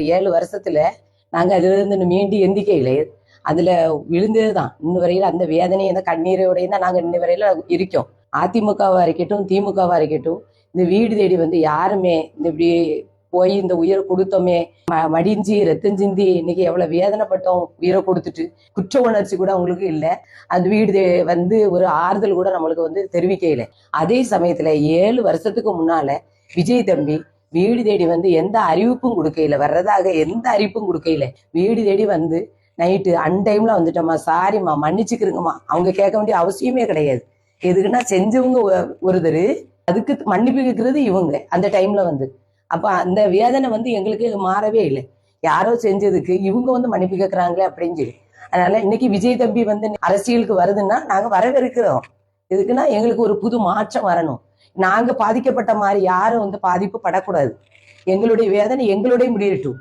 7 வருஷத்துல நாங்க அதுல இருந்து மீண்டு எந்திக்கையில அதுல விழுந்ததுதான். இன்ன வரையில அந்த வேதனை அந்த கண்ணீரோடையும் தான் நாங்க இன்ன வரையில இருக்கோம். அதிமுகவா இருக்கட்டும், திமுகவா இருக்கட்டும், இந்த வீடு தேடி வந்து யாருமே இந்த இப்படி போய் இந்த உயிரை கொடுத்தோமே, மடிஞ்சு ரத்தம் சிந்தி இன்னைக்கு எவ்வளவு வேதனைப்பட்டோம் உயிரை கொடுத்துட்டு, குற்ற உணர்ச்சி கூட அவங்களுக்கு இல்லை. அந்த வீடு வந்து ஒரு ஆறுதல் கூட நம்மளுக்கு வந்து தெரிவிக்கையில. அதே சமயத்துல 7 வருஷத்துக்கு முன்னால விஜய் தம்பி வீடு தேடி வந்து எந்த அறிவிப்பும் கொடுக்கையில, வர்றதாக எந்த அறிவிப்பும் கொடுக்கையில, வீடு தேடி வந்து நைட்டு அன்டைம்ல வந்துட்டோமா, சாரிம்மா மன்னிச்சுக்கிறோங்கம்மா, அவங்க கேட்க வேண்டிய அவசியமே கிடையாது. எதுக்குன்னா செஞ்சவங்க ஒருத்தர், அதுக்கு மன்னிப்பு கேட்கறது இவங்க அந்த டைம்ல வந்து. அப்ப அந்த வேதனை வந்து எங்களுக்கு மாறவே இல்லை. யாரோ செஞ்சதுக்கு இவங்க வந்து மன்னிப்பு கேட்கறாங்களே அப்படின்னு சொல்லி. அதனால இன்னைக்கு விஜய் தம்பி வந்து அரசியலுக்கு வருதுன்னா நாங்க வரவேற்கிறோம். எதுக்குன்னா எங்களுக்கு ஒரு புது மாற்றம் வரணும். நாங்க பாதிக்கப்பட்ட மாதிரி யாரும் வந்து பாதிப்பு படக்கூடாது. எங்களுடைய வேதனை எங்களுடைய முடியட்டும்.